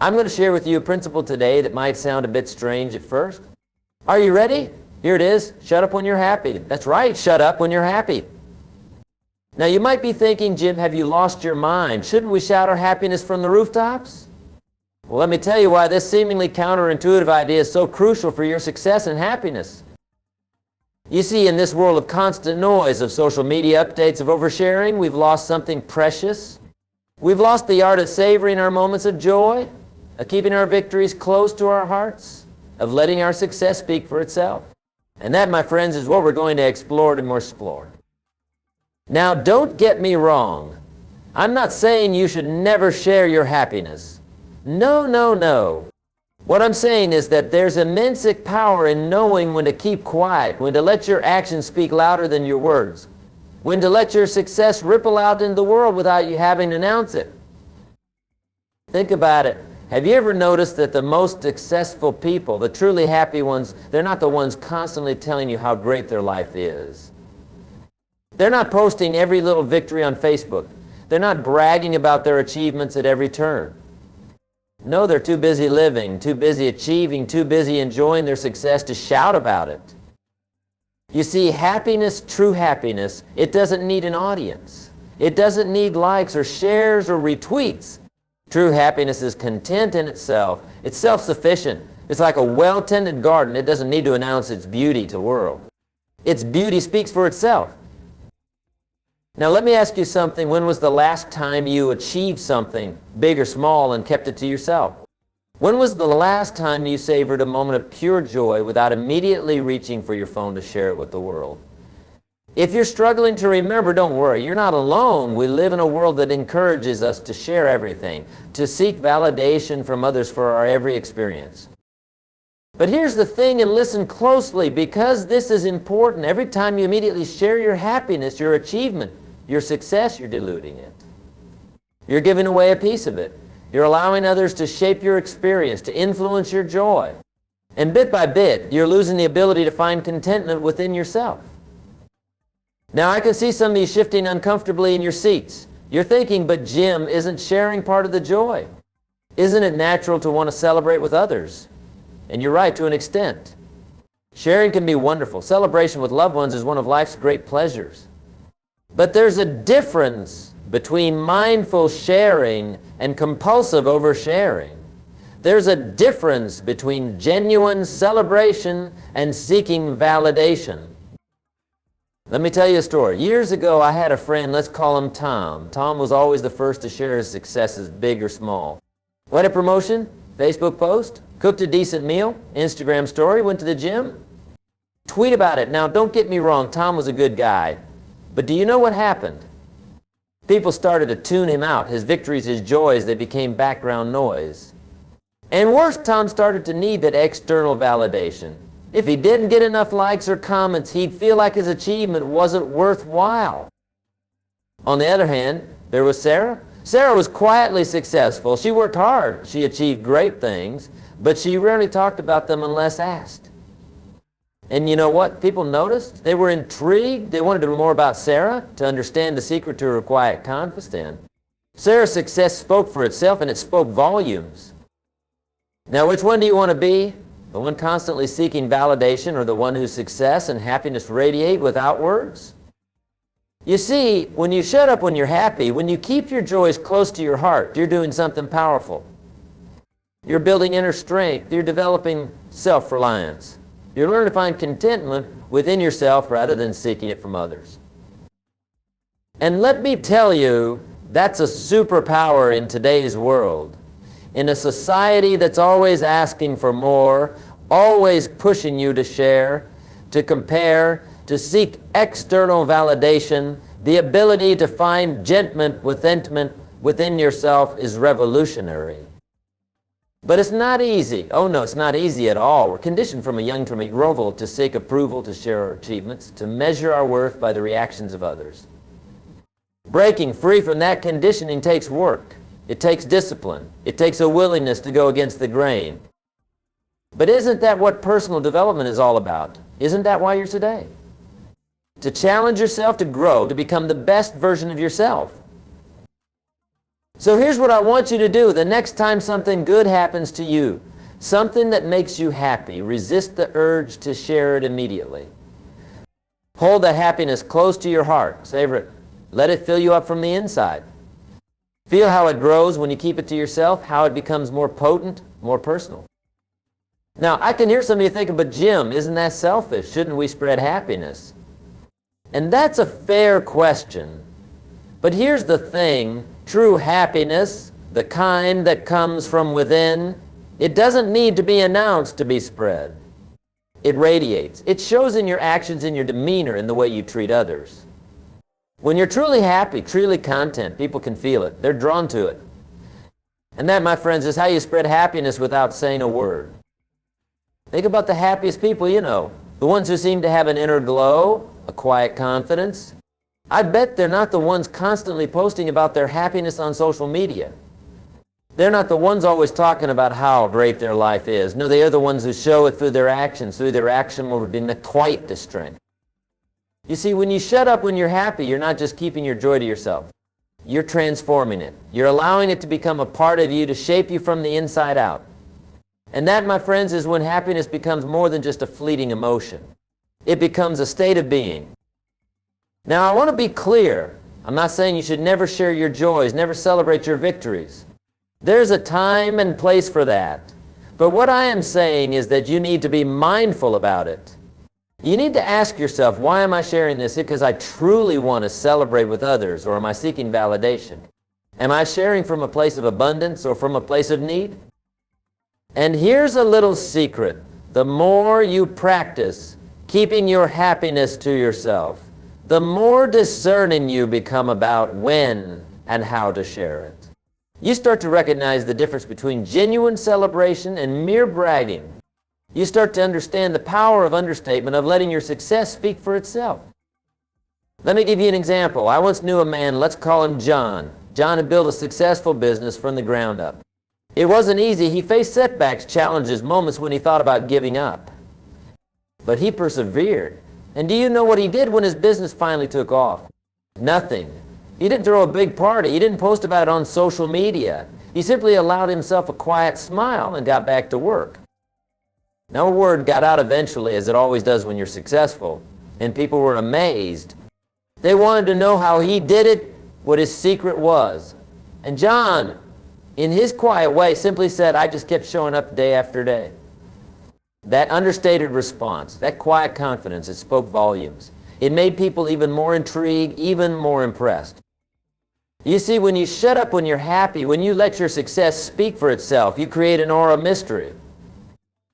I'm going to share with you a principle today that might sound a bit strange at first. Are you ready? Here it is. Shut up when you're happy. That's right. Shut up when you're happy. Now you might be thinking, Jim, have you lost your mind? Shouldn't we shout our happiness from the rooftops? Well, let me tell you why this seemingly counterintuitive idea is so crucial for your success and happiness. You see, in this world of constant noise, of social media updates, of oversharing, we've lost something precious. We've lost the art of savoring our moments of joy, of keeping our victories close to our hearts, of letting our success speak for itself. And that, my friends, is what we're going to explore and more explore. Now, don't get me wrong. I'm not saying you should never share your happiness. No, no, no. What I'm saying is that there's immense power in knowing when to keep quiet, when to let your actions speak louder than your words, when to let your success ripple out into the world without you having to announce it. Think about it. Have you ever noticed that the most successful people, the truly happy ones, they're not the ones constantly telling you how great their life is? They're not posting every little victory on Facebook. They're not bragging about their achievements at every turn. No, they're too busy living, too busy achieving, too busy enjoying their success to shout about it. You see, happiness, true happiness, it doesn't need an audience. It doesn't need likes or shares or retweets. True happiness is content in itself. It's self-sufficient. It's like a well-tended garden. It doesn't need to announce its beauty to the world. Its beauty speaks for itself. Now let me ask you something. When was the last time you achieved something, big or small, and kept it to yourself? When was the last time you savored a moment of pure joy without immediately reaching for your phone to share it with the world? If you're struggling to remember, don't worry. You're not alone. We live in a world that encourages us to share everything, to seek validation from others for our every experience. But here's the thing, and listen closely, because this is important. Every time you immediately share your happiness, your achievement, your success, you're diluting it. You're giving away a piece of it. You're allowing others to shape your experience, to influence your joy. And bit by bit, you're losing the ability to find contentment within yourself. Now, I can see some of you shifting uncomfortably in your seats. You're thinking, but Jim, isn't sharing part of the joy? Isn't it natural to want to celebrate with others? And you're right, to an extent. Sharing can be wonderful. Celebration with loved ones is one of life's great pleasures. But there's a difference between mindful sharing and compulsive oversharing. There's a difference between genuine celebration and seeking validation. Let me tell you a story. Years ago, I had a friend, let's call him Tom. Tom was always the first to share his successes, big or small. What a promotion, Facebook post, cooked a decent meal, Instagram story, went to the gym. Tweet about it. Now, don't get me wrong, Tom was a good guy. But do you know what happened? People started to tune him out. His victories, his joys, they became background noise. And worse, Tom started to need that external validation. If he didn't get enough likes or comments, he'd feel like his achievement wasn't worthwhile. On the other hand, there was Sarah. Sarah was quietly successful. She worked hard. She achieved great things, but she rarely talked about them unless asked. And you know what? People noticed. They were intrigued. They wanted to know more about Sarah, to understand the secret to her quiet confidence. Sarah's success spoke for itself, and it spoke volumes. Now, which one do you want to be? The one constantly seeking validation, or the one whose success and happiness radiate without words? You see, when you shut up when you're happy, when you keep your joys close to your heart, you're doing something powerful. You're building inner strength. You're developing self-reliance. You're learning to find contentment within yourself rather than seeking it from others. And let me tell you, that's a superpower in today's world. In a society that's always asking for more, always pushing you to share, to compare, to seek external validation, the ability to find contentment within yourself is revolutionary. But it's not easy. Oh no, it's not easy at all. We're conditioned from a young revolt to seek approval, to share our achievements, to measure our worth by the reactions of others. Breaking free from that conditioning takes work. It takes discipline. It takes a willingness to go against the grain. But isn't that what personal development is all about? Isn't that why you're today? To challenge yourself to grow, to become the best version of yourself. So here's what I want you to do. The next time something good happens to you, something that makes you happy, resist the urge to share it immediately. Hold that happiness close to your heart. Savor it. Let it fill you up from the inside. Feel how it grows when you keep it to yourself, how it becomes more potent, more personal. Now, I can hear some of you thinking, but Jim, isn't that selfish? Shouldn't we spread happiness? And that's a fair question. But here's the thing. True happiness, the kind that comes from within, it doesn't need to be announced to be spread. It radiates. It shows in your actions, in your demeanor, in the way you treat others. When you're truly happy, truly content, people can feel it. They're drawn to it. And that, my friends, is how you spread happiness without saying a word. Think about the happiest people you know, the ones who seem to have an inner glow, a quiet confidence. I bet they're not the ones constantly posting about their happiness on social media. They're not the ones always talking about how great their life is. No, they are the ones who show it through their actions. Through their action will be quite the strength. You see, when you shut up when you're happy, you're not just keeping your joy to yourself. You're transforming it. You're allowing it to become a part of you, to shape you from the inside out. And that, my friends, is when happiness becomes more than just a fleeting emotion. It becomes a state of being. Now, I want to be clear. I'm not saying you should never share your joys, never celebrate your victories. There's a time and place for that. But what I am saying is that you need to be mindful about it. You need to ask yourself, why am I sharing this? Because I truly want to celebrate with others, or am I seeking validation? Am I sharing from a place of abundance or from a place of need? And here's a little secret. The more you practice keeping your happiness to yourself, the more discerning you become about when and how to share it. You start to recognize the difference between genuine celebration and mere bragging. You start to understand the power of understatement, of letting your success speak for itself. Let me give you an example. I once knew a man, let's call him John. John had built a successful business from the ground up. It wasn't easy. He faced setbacks, challenges, moments when he thought about giving up. But he persevered. And do you know what he did when his business finally took off? Nothing. He didn't throw a big party. He didn't post about it on social media. He simply allowed himself a quiet smile and got back to work. Now, word got out eventually, as it always does when you're successful, and people were amazed. They wanted to know how he did it, what his secret was. And John, in his quiet way, simply said, I just kept showing up day after day. That understated response, that quiet confidence, it spoke volumes. It made people even more intrigued, even more impressed. You see, when you shut up when you're happy, when you let your success speak for itself, you create an aura of mystery.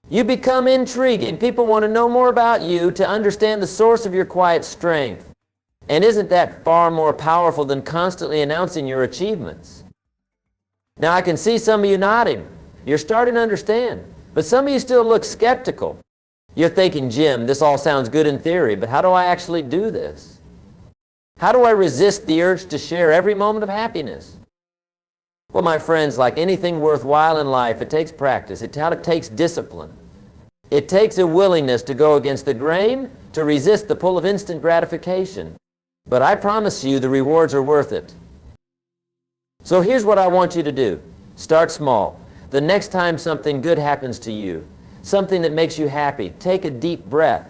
You become intriguing. People want to know more about you, to understand the source of your quiet strength. And isn't that far more powerful than constantly announcing your achievements? Now, I can see some of you nodding. You're starting to understand. But some of you still look skeptical. You're thinking, Jim, this all sounds good in theory, but how do I actually do this? How do I resist the urge to share every moment of happiness? Well, my friends, like anything worthwhile in life, it takes practice. It takes discipline. It takes a willingness to go against the grain, to resist the pull of instant gratification. But I promise you, the rewards are worth it. So here's what I want you to do. Start small. The next time something good happens to you, something that makes you happy, take a deep breath.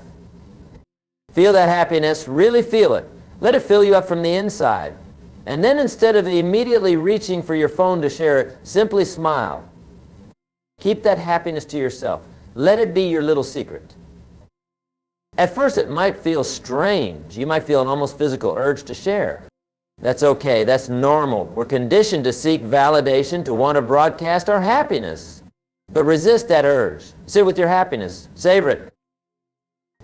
Feel that happiness, really feel it. Let it fill you up from the inside. And then instead of immediately reaching for your phone to share it, simply smile. Keep that happiness to yourself. Let it be your little secret. At first it might feel strange. You might feel an almost physical urge to share. That's okay. That's normal. We're conditioned to seek validation, to want to broadcast our happiness. But resist that urge. Sit with your happiness. Savor it.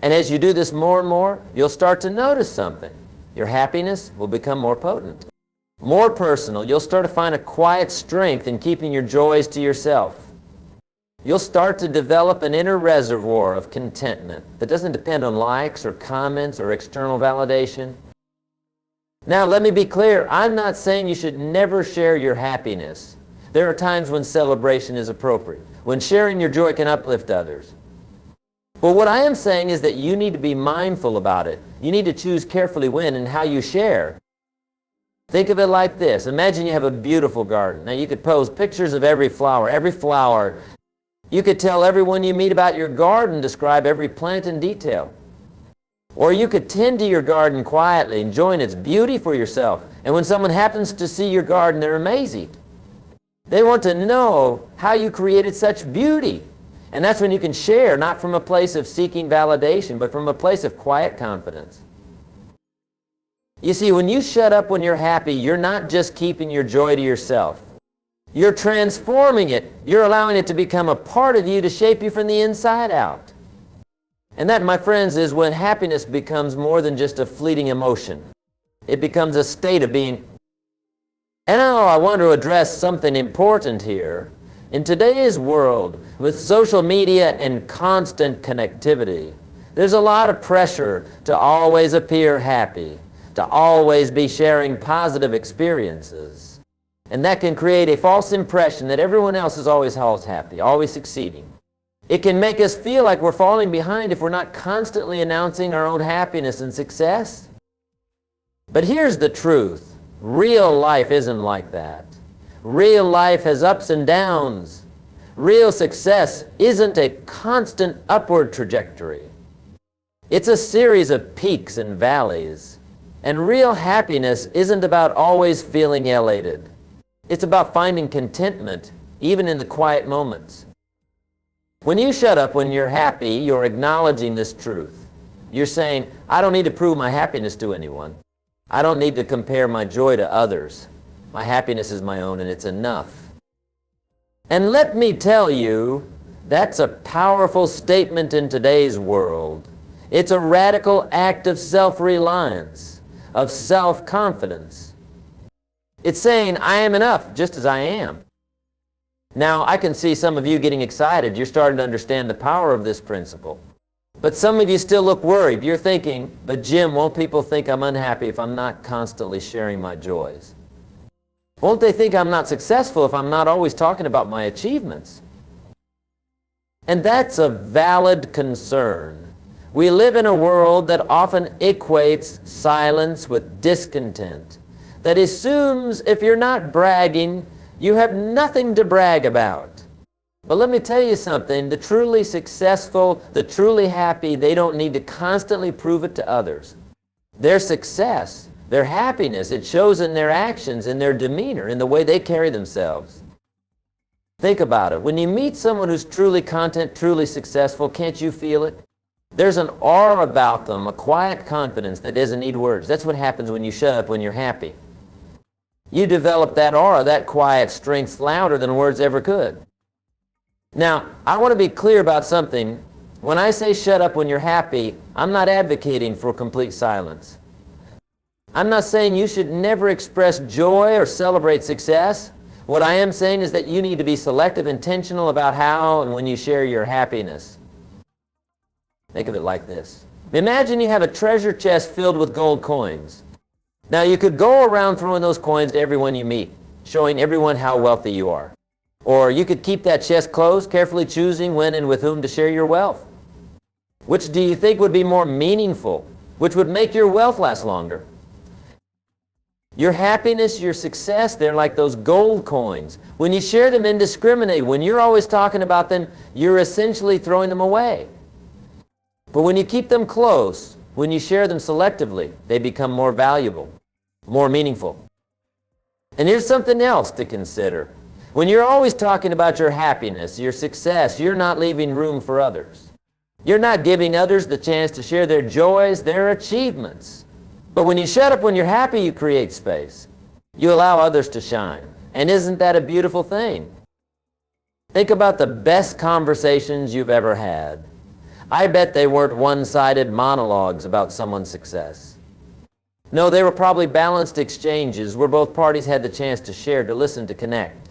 And as you do this more and more, you'll start to notice something. Your happiness will become more potent, more personal. You'll start to find a quiet strength in keeping your joys to yourself. You'll start to develop an inner reservoir of contentment that doesn't depend on likes or comments or external validation. Now, let me be clear. I'm not saying you should never share your happiness. There are times when celebration is appropriate, when sharing your joy can uplift others. But what I am saying is that you need to be mindful about it. You need to choose carefully when and how you share. Think of it like this. Imagine you have a beautiful garden. Now you could pose pictures of every flower. Every flower. You could tell everyone you meet about your garden, describe every plant in detail. Or you could tend to your garden quietly, enjoying its beauty for yourself. And when someone happens to see your garden, they're amazing. They want to know how you created such beauty. And that's when you can share, not from a place of seeking validation, but from a place of quiet confidence. You see, when you shut up when you're happy, you're not just keeping your joy to yourself. You're transforming it. You're allowing it to become a part of you to shape you from the inside out. And that, my friends, is when happiness becomes more than just a fleeting emotion. It becomes a state of being. And now I want to address something important here. In today's world, with social media and constant connectivity, there's a lot of pressure to always appear happy, to always be sharing positive experiences. And that can create a false impression that everyone else is always happy, always succeeding. It can make us feel like we're falling behind if we're not constantly announcing our own happiness and success. But here's the truth. Real life isn't like that. Real life has ups and downs. Real success isn't a constant upward trajectory. It's a series of peaks and valleys. And real happiness isn't about always feeling elated. It's about finding contentment, even in the quiet moments. When you shut up when you're happy, you're acknowledging this truth. You're saying, I don't need to prove my happiness to anyone. I don't need to compare my joy to others. My happiness is my own and it's enough. And let me tell you, that's a powerful statement in today's world. It's a radical act of self-reliance, of self-confidence. It's saying, I am enough just as I am. Now, I can see some of you getting excited. You're starting to understand the power of this principle. But some of you still look worried. You're thinking, but Jim, won't people think I'm unhappy if I'm not constantly sharing my joys? Won't they think I'm not successful if I'm not always talking about my achievements? And that's a valid concern. We live in a world that often equates silence with discontent, that assumes if you're not bragging, you have nothing to brag about. But let me tell you something, the truly successful, the truly happy, they don't need to constantly prove it to others. Their success, their happiness, it shows in their actions, in their demeanor, in the way they carry themselves. Think about it. When you meet someone who's truly content, truly successful, can't you feel it? There's an aura about them, a quiet confidence that doesn't need words. That's what happens when you shut up when you're happy. You develop that aura, that quiet strength louder than words ever could. Now, I want to be clear about something. When I say shut up when you're happy, I'm not advocating for complete silence. I'm not saying you should never express joy or celebrate success. What I am saying is that you need to be selective, intentional about how and when you share your happiness. Think of it like this. Imagine you have a treasure chest filled with gold coins. Now, you could go around throwing those coins to everyone you meet, showing everyone how wealthy you are. Or you could keep that chest closed, carefully choosing when and with whom to share your wealth. Which do you think would be more meaningful? Which would make your wealth last longer? Your happiness, your success, they're like those gold coins. When you share them indiscriminately, when you're always talking about them, you're essentially throwing them away. But when you keep them close, when you share them selectively, they become more valuable, more meaningful. And here's something else to consider. When you're always talking about your happiness, your success, you're not leaving room for others. You're not giving others the chance to share their joys, their achievements. But when you shut up when you're happy, you create space. You allow others to shine. And isn't that a beautiful thing? Think about the best conversations you've ever had. I bet they weren't one-sided monologues about someone's success. No, they were probably balanced exchanges where both parties had the chance to share, to listen, to connect.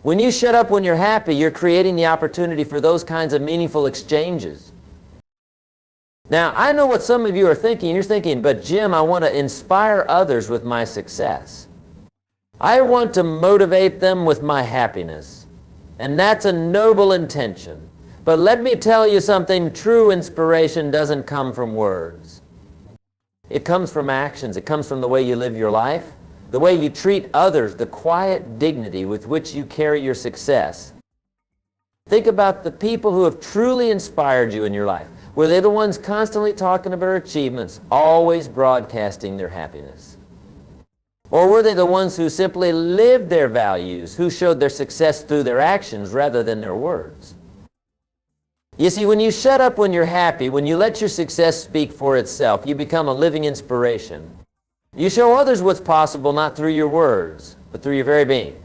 When you shut up when you're happy, you're creating the opportunity for those kinds of meaningful exchanges. Now, I know what some of you are thinking. You're thinking, but Jim, I want to inspire others with my success. I want to motivate them with my happiness. And that's a noble intention. But let me tell you something, true inspiration doesn't come from words. It comes from actions. It comes from the way you live your life, the way you treat others, the quiet dignity with which you carry your success. Think about the people who have truly inspired you in your life. Were they the ones constantly talking about their achievements, always broadcasting their happiness? Or were they the ones who simply lived their values, who showed their success through their actions rather than their words? You see, when you shut up when you're happy, when you let your success speak for itself, you become a living inspiration. You show others what's possible not through your words, but through your very being.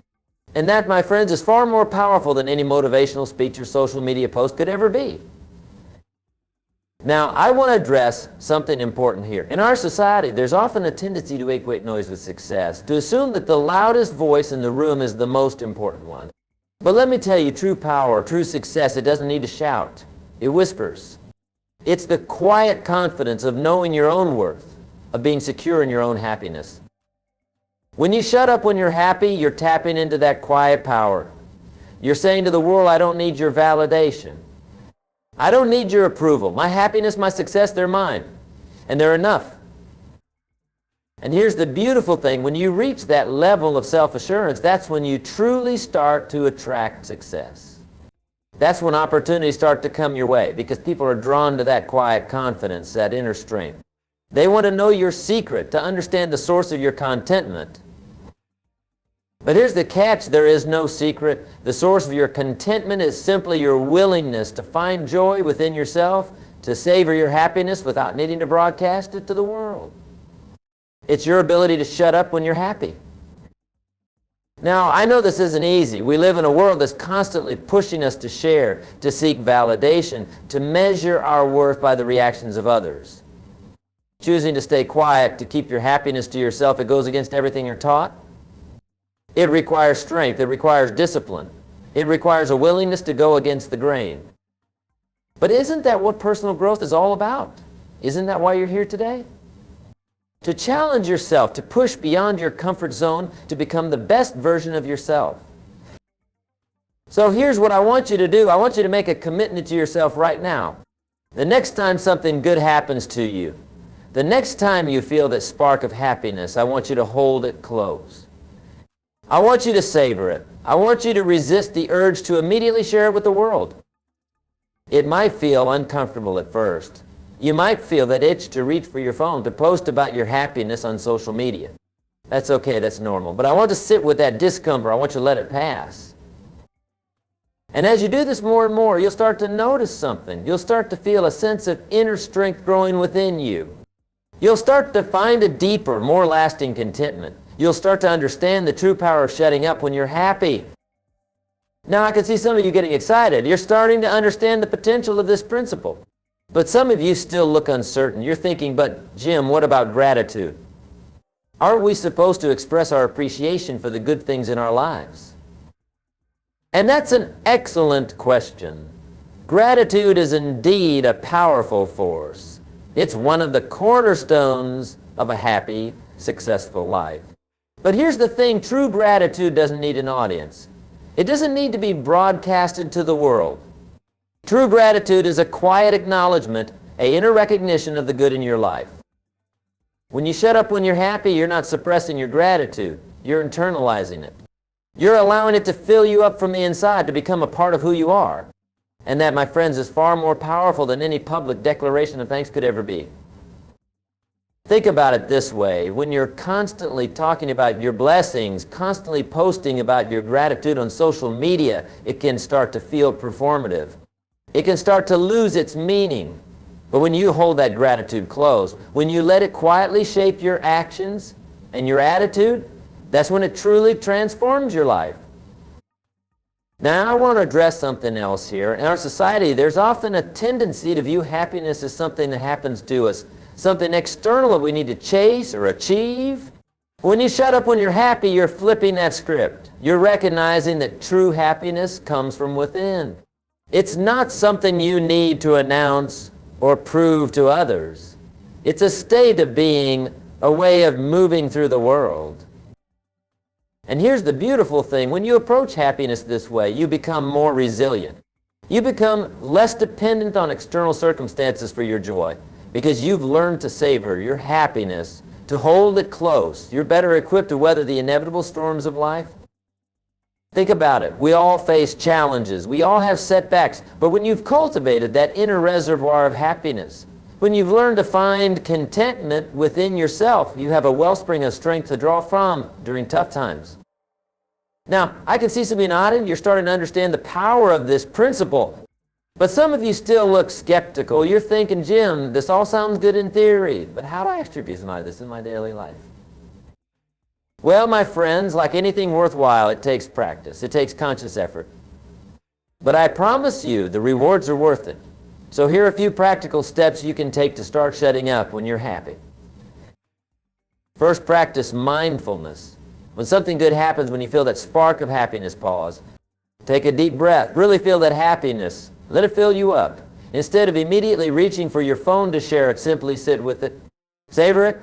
And that, my friends, is far more powerful than any motivational speech or social media post could ever be. Now, I want to address something important here. In our society, there's often a tendency to equate noise with success, to assume that the loudest voice in the room is the most important one. But let me tell you, true power, true success, it doesn't need to shout. It whispers. It's the quiet confidence of knowing your own worth, of being secure in your own happiness. When you shut up when you're happy, you're tapping into that quiet power. You're saying to the world, I don't need your validation. I don't need your approval. My happiness, my success, they're mine. And they're enough. And here's the beautiful thing. When you reach that level of self-assurance, that's when you truly start to attract success. That's when opportunities start to come your way, because people are drawn to that quiet confidence, that inner strength. They want to know your secret, to understand the source of your contentment. But here's the catch, there is no secret. The source of your contentment is simply your willingness to find joy within yourself, to savor your happiness without needing to broadcast it to the world. It's your ability to shut up when you're happy. Now, I know this isn't easy. We live in a world that's constantly pushing us to share, to seek validation, to measure our worth by the reactions of others. Choosing to stay quiet, to keep your happiness to yourself, it goes against everything you're taught. It requires strength. It requires discipline. It requires a willingness to go against the grain. But isn't that what personal growth is all about? Isn't that why you're here today? To challenge yourself, to push beyond your comfort zone, to become the best version of yourself. So here's what I want you to do. I want you to make a commitment to yourself right now. The next time something good happens to you, the next time you feel that spark of happiness, I want you to hold it close. I want you to savor it. I want you to resist the urge to immediately share it with the world. It might feel uncomfortable at first. You might feel that itch to reach for your phone, to post about your happiness on social media. That's okay, that's normal. But I want to sit with that discomfort. I want you to let it pass. And as you do this more and more, you'll start to notice something. You'll start to feel a sense of inner strength growing within you. You'll start to find a deeper, more lasting contentment. You'll start to understand the true power of shutting up when you're happy. Now I can see some of you getting excited. You're starting to understand the potential of this principle. But some of you still look uncertain. You're thinking, but Jim, what about gratitude? Aren't we supposed to express our appreciation for the good things in our lives? And that's an excellent question. Gratitude is indeed a powerful force. It's one of the cornerstones of a happy, successful life. But here's the thing, true gratitude doesn't need an audience. It doesn't need to be broadcasted to the world. True gratitude is a quiet acknowledgement, an inner recognition of the good in your life. When you shut up when you're happy, you're not suppressing your gratitude. You're internalizing it. You're allowing it to fill you up from the inside, to become a part of who you are. And that, my friends, is far more powerful than any public declaration of thanks could ever be. Think about it this way. When you're constantly talking about your blessings, constantly posting about your gratitude on social media, it can start to feel performative. It can start to lose its meaning. But when you hold that gratitude close, when you let it quietly shape your actions and your attitude, that's when it truly transforms your life. Now I want to address something else here. In our society, there's often a tendency to view happiness as something that happens to us, something external that we need to chase or achieve. When you shut up when you're happy, you're flipping that script. You're recognizing that true happiness comes from within. It's not something you need to announce or prove to others. It's a state of being, a way of moving through the world. And here's the beautiful thing. When you approach happiness this way, you become more resilient. You become less dependent on external circumstances for your joy, because you've learned to savor your happiness to hold it close. You're better equipped to weather the inevitable storms of life. Think about it. We all face challenges. We all have setbacks. But when you've cultivated that inner reservoir of happiness, when you've learned to find contentment within yourself, you have a wellspring of strength to draw from during tough times. Now, I can see some of you nodding. You're starting to understand the power of this principle. But some of you still look skeptical. You're thinking, Jim, this all sounds good in theory, but how do I attribute this in my daily life? Well, my friends, like anything worthwhile, it takes practice. It takes conscious effort. But I promise you, the rewards are worth it. So here are a few practical steps you can take to start shutting up when you're happy. First, practice mindfulness. When something good happens, when you feel that spark of happiness, pause. Take a deep breath. Really feel that happiness. Let it fill you up. Instead of immediately reaching for your phone to share it, simply sit with it. Savor it.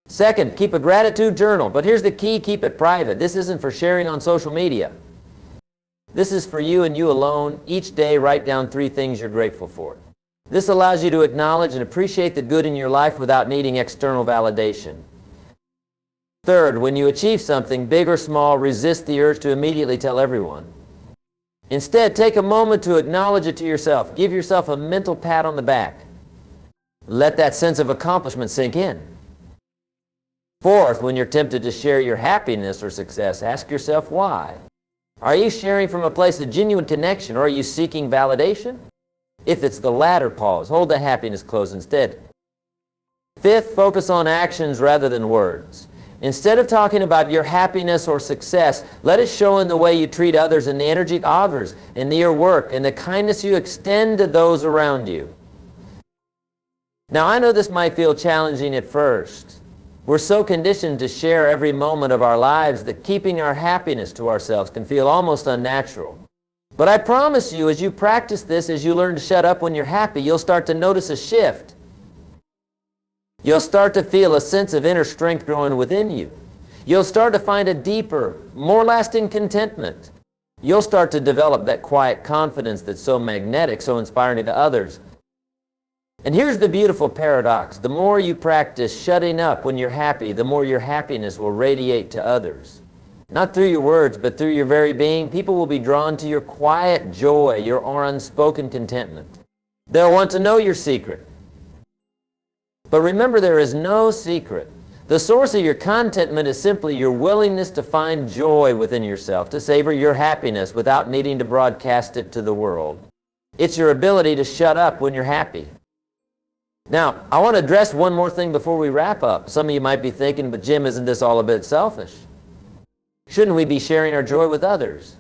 Second, keep a gratitude journal. But here's the key, keep it private. This isn't for sharing on social media. This is for you and you alone. Each day, write down 3 things you're grateful for. This allows you to acknowledge and appreciate the good in your life without needing external validation. Third, when you achieve something, big or small, resist the urge to immediately tell everyone. Instead, take a moment to acknowledge it to yourself. Give yourself a mental pat on the back. Let that sense of accomplishment sink in. Fourth, when you're tempted to share your happiness or success, ask yourself why. Are you sharing from a place of genuine connection, or are you seeking validation? If it's the latter, pause. Hold the happiness close instead. Fifth, focus on actions rather than words. Instead of talking about your happiness or success, let it show in the way you treat others and the energy of others, in your work, and the kindness you extend to those around you. Now, I know this might feel challenging at first. We're so conditioned to share every moment of our lives that keeping our happiness to ourselves can feel almost unnatural. But I promise you, as you practice this, as you learn to shut up when you're happy, you'll start to notice a shift. You'll start to feel a sense of inner strength growing within you. You'll start to find a deeper, more lasting contentment. You'll start to develop that quiet confidence that's so magnetic, so inspiring to others. And here's the beautiful paradox. The more you practice shutting up when you're happy, the more your happiness will radiate to others. Not through your words, but through your very being. People will be drawn to your quiet joy, your unspoken contentment. They'll want to know your secret. But remember, there is no secret. The source of your contentment is simply your willingness to find joy within yourself, to savor your happiness without needing to broadcast it to the world. It's your ability to shut up when you're happy. Now, I want to address one more thing before we wrap up. Some of you might be thinking, but Jim, isn't this all a bit selfish? Shouldn't we be sharing our joy with others?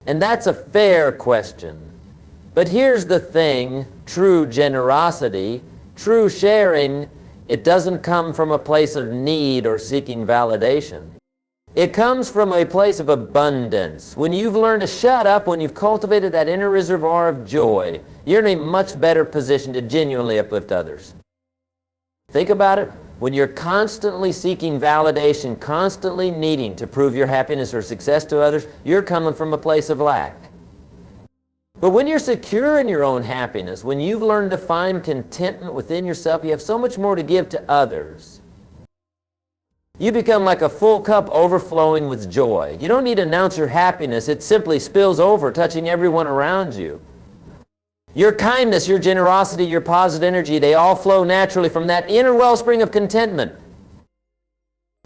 And that's a fair question. But here's the thing, true generosity, true sharing, it doesn't come from a place of need or seeking validation. It comes from a place of abundance. When you've learned to shut up, when you've cultivated that inner reservoir of joy, you're in a much better position to genuinely uplift others. Think about it. When you're constantly seeking validation, constantly needing to prove your happiness or success to others, you're coming from a place of lack. But when you're secure in your own happiness, when you've learned to find contentment within yourself, you have so much more to give to others. You become like a full cup overflowing with joy. You don't need to announce your happiness. It simply spills over, touching everyone around you. Your kindness, your generosity, your positive energy, they all flow naturally from that inner wellspring of contentment.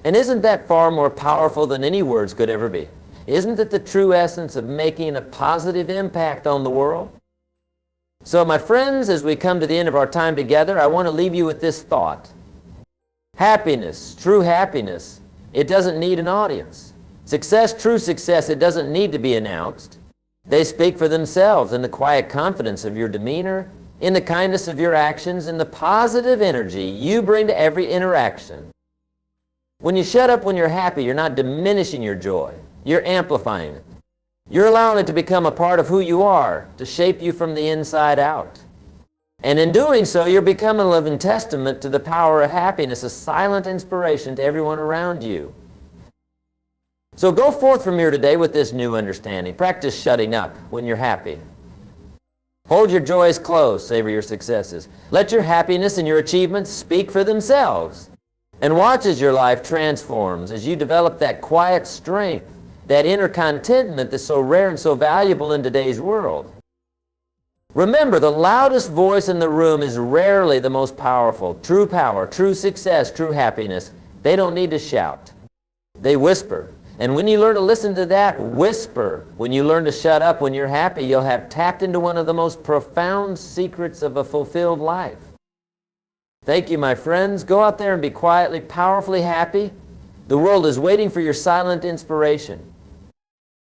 And isn't that far more powerful than any words could ever be? Isn't it the true essence of making a positive impact on the world? So my friends, as we come to the end of our time together, I want to leave you with this thought. Happiness, true happiness, it doesn't need an audience. Success, true success, it doesn't need to be announced. They speak for themselves in the quiet confidence of your demeanor, in the kindness of your actions, in the positive energy you bring to every interaction. When you shut up when you're happy, you're not diminishing your joy. You're amplifying it. You're allowing it to become a part of who you are, to shape you from the inside out. And in doing so, you're becoming a living testament to the power of happiness, a silent inspiration to everyone around you. So go forth from here today with this new understanding. Practice shutting up when you're happy. Hold your joys close, savor your successes. Let your happiness and your achievements speak for themselves. And watch as your life transforms, as you develop that quiet strength, that inner contentment that's so rare and so valuable in today's world. Remember, the loudest voice in the room is rarely the most powerful. True power, true success, true happiness, they don't need to shout. They whisper. And when you learn to listen to that whisper, when you learn to shut up when you're happy, you'll have tapped into one of the most profound secrets of a fulfilled life. Thank you, my friends. Go out there and be quietly, powerfully happy. The world is waiting for your silent inspiration.